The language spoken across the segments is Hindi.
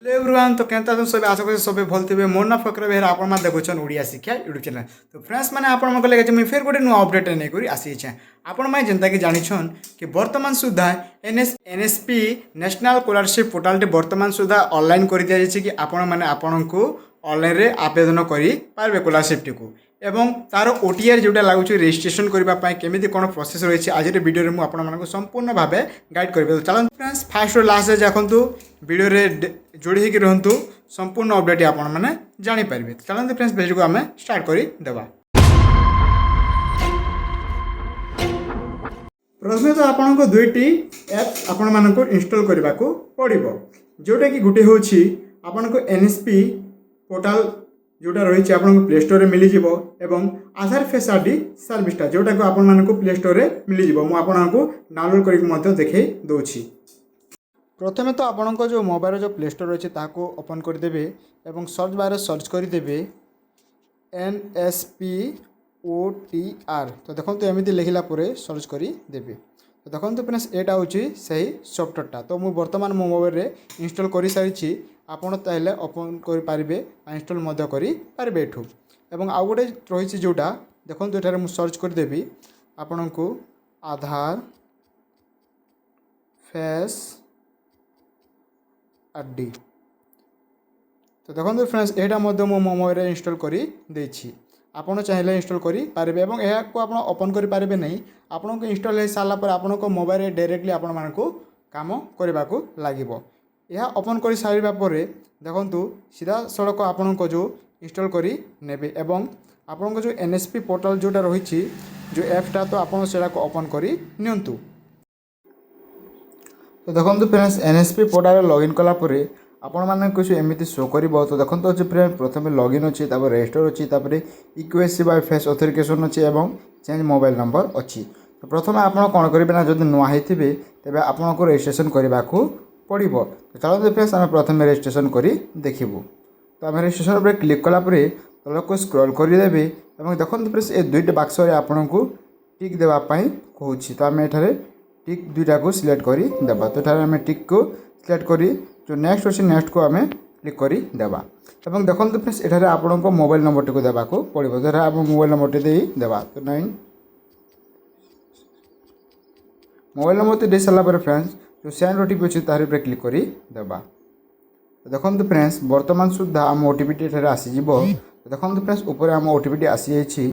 हेलो एवरीवन, तो केनता तुम सब आशा करी सब भल थे। मोर ना फकर बेहरा आपण मा देखुछन ओडिया शिक्षा यूट्यूब चैनल। तो फ्रेंड्स मैंने आपण मके लगे मुझे फिर गोटे नुआ अपडेट नहीं करी आसी छे। आपण माय जनता के जानिछन कि वर्तमान सुधा एनएसपी नेशनल स्कॉलरशिप पोर्टल वर्तमान सुधा ऑनलाइन कर दिया जाय कि आपण माने आपण को ऑनलाइन रे आवेदन करि पारबे स्कॉलरशिप टी को एवं तार ओटीआर जोटा लगुच रेजिस्ट्रेशन करने केमी कौन प्रोसेस रही आज वीडियो में आपण संपूर्ण भाव गाइड करेंगे। तो चलो फ्रेंड्स फास्ट और लास्ट देखूँ वीडियो जोड़ी होकर रुहतु संपूर्ण अपडेट आपण मैंने जानीपारे। तो चलते फ्रेंड्स वीडियो को आम स्टार्ट करदेवा। प्रथम तो आपन को दुईटी एप्स आपण मानक इंस्टॉल करने को पड़ो, जोटा कि गोटे हूँ आपन को एनएसपी पोर्टल जोटा रही आपको प्ले स्टोर में मिल जाव एवं आधार फेस आईडी सर्विसटा जोटा को आपण मानक प्ले स्टोर में मिल जाव। मुझे आपको डाउनलोड करके देखे दूसरी। प्रथमे तो आपण को जो मोबाइल जो प्ले स्टोर अच्छे ताको ओपन करदे एवं सर्च बार सर्च करदे NSPOTR। तो देखो तो एमती लिखला सर्च करदे। तो देखो तो फ्रेंड्स एटा हूँ सही सॉफ्टवेयरटा। तो मुझे बर्तमान मो मोबाइल रे इंस्टॉल कर सारी आपड़ ताहले ओपन करेंगे इंस्टॉल करेंगे एठू। एवं आउ गोटे रही जोटा देखो ये मुझे सर्च करदेवी आपण को आधार फेस आईडी। तो देखो फ्रेंड्स यहाँ मो मोबाइल रे इंस्टॉल कर देछि। आपड़ चाहिए इंस्टॉल करेंगे और यह आप ओपन करेंगे नहीं। आपन को इंस्टॉल हो सारापर आपण को मोबाइल रे डायरेक्टली आपण मान को काम करने को लगे। यह ओपन कर सारा पर देखु सीधा सड़क आपण को जो इंस्टॉल करी नेबे एवं आपण को जो एनएसपी पोर्टल जोटा रही जो एप्सटा तो आप ओपन करी नियंतु। तो देखो फ्रेंड्स एनएसपी पोर्टल लॉगिन कलापर आपण मैंने कुछ एमती शो कर। तो देखो अच्छे फ्रेंड प्रथम लॉगिन अच्छी रजिस्टर अच्छी इक्वेसी बाय फेस ऑथेंटिकेशन अच्छी एवं चेंज मोबाइल नंबर अच्छी। तो प्रथम आप कौन करेंगे ना जब नुआ होते तेज आपन को रजिस्ट्रेशन करने को पड़ो। तो चलो फ्रेंड्स आम प्रथम रजिस्ट्रेशन कर देखू। तो आम रजिस्ट्रेशन पर क्लिक कलापर तल को स्क्रॉल करदे और देखो फ्रेंड्स ये दुईट बाक्स आपन को टिक देवाई कहूँ। तो आम ये टिक दुईटा को सिलेक्ट करदेवा। तो ये आम टिक को सिलेक्ट कर जो नेक्स्ट अच्छे नेक्स्ट को आम क्लिक करदेवा। और देखो फ्रेंड्स ये आपण को मोबाइल नंबर टी को देवाक पड़ो। तो आप मोबाइल नंबर टी देवा। तो 9 मोबाइल नंबर तो दे सारापर फ्रेंड्स जो सेंड ओटीपी अच्छे तार पर क्लिक करदेवा। तो देखो फ्रेंड्स वर्तमान सुधा आम ओटीपी आसीज। तो देखो फ्रेंड्स ऊपर आम ओटीपी आसी।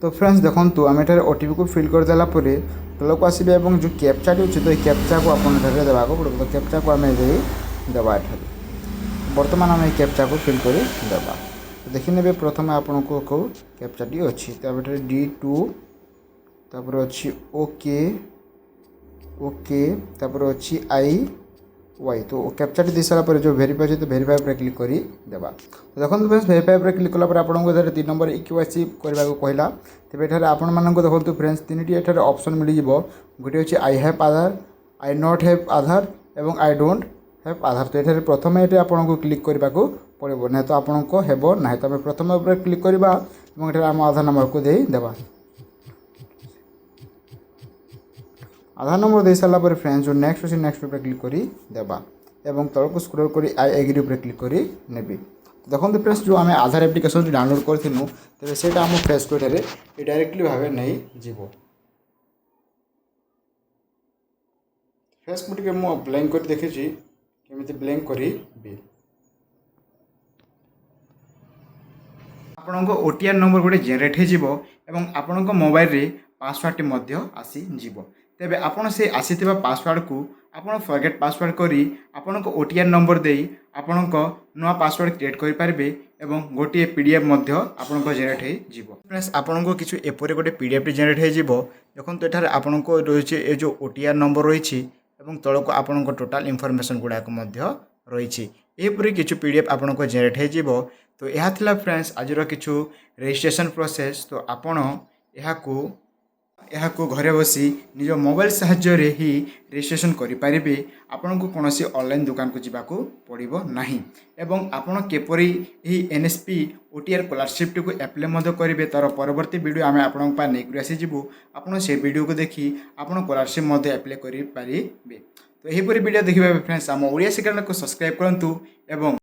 तो फ्रेंड्स देखो आम ये ओटीपी को फिल करदेला तलक आसबे और जो कैप्चाटी अच्छे तो कैप्चा को आपको देवाक पड़ो। तो कैप्चा को आम देवा बर्तमान आम कैप्चा को फिल करदेवा। तो देखने प्रथम आपन को कैप्चाटी अच्छी तो D2 तापर अच्छी ओके ओके तापर अच्छी IY। तो कैप्चाटी दे सारापर जो वेरीफाई तो वेरीफाई पर क्लिक करदेवा। तो देखो फ्रेंड्स वेरीफाई पर क्लिक कलापर आपको 3 नंबर इक्यूआईसी करने को कहला। तेज ये आपण मानक देखो फ्रेंड्स 3टी ये ऑप्शन मिल जाव। गोटे अच्छे I have Aadhaar, I not have Aadhaar एवं आई डोंट हैव आधार। तो ये प्रथम ये आपको क्लिक करने को पड़ो ना तो आपन को हेबो ना। तो आम प्रथम क्लिक करवा और आम आधार नंबर को देवा। आधार नंबर दे सारापर फ्रेंड्स जो नेक्स्ट अच्छे नेक्स्ट पर क्लिक करदेवा और तल को स्क्रॉल कर आई एग्री पर क्लिक कर नेबी। देखो फ्रेंड्स जो आम आधार एप्लिकेशन जो डाउनलोड करूँ तेज से आम फेस को डायरेक्टली भाव नहीं जीव। फेस को टे मु ब्लैंक कर देखी केमी ब्लैंक करी आपण को ओटीआर नंबर गोटे जेनेरेट हो आपण को मोबाइल रे पासवर्ड आसीज। तेबे आपण से आसीथिबा पासवर्ड को आपण फॉरगेट पासवर्ड करी आपण को ओटीआर नंबर दे आपण को नुआ पासवर्ड क्रिएट करि पारबे एवं गोटे पीडीएफ मध्य आपण को जेनेरेट हे जीवो। फ्रेंड्स आपण को किछु एपरे गोटे पीडीएफ जेनेरेट हे जीवो। देखो एठारे आपण को रही ए जो ओटीआर नंबर रही एवं तल को आपण को टोटल इनफॉरमेशन गुडा को मध्य रही एपरी किछु पीडीएफ आपण को जेनेरेट हे जीवो। तो यह थिला फ्रेंड्स आजर किछु रजिस्ट्रेशन प्रोसेस। तो आपण यहाँ घरे बसी निज मोबाइल साहाय्य ही रजिस्ट्रेशन करेंगे। आपन को कौन ऑनलाइन दुकान को जावाक पड़ो ना एवं आपड़ केपरी एनएसपी ओटीआर स्कॉलरशिप को एप्लाई करेंगे तार परवर्ती वीडियो आम आपण नहीं आसीजु। आपड़ से वीडियो को देखी आप स्कॉलरशिप एप्लाई करेंगे। तो यहीपरि वीडियो देखिबा फ्रेंड्स आम ओडिया सेकेंडर को सब्सक्राइब करंतु एवं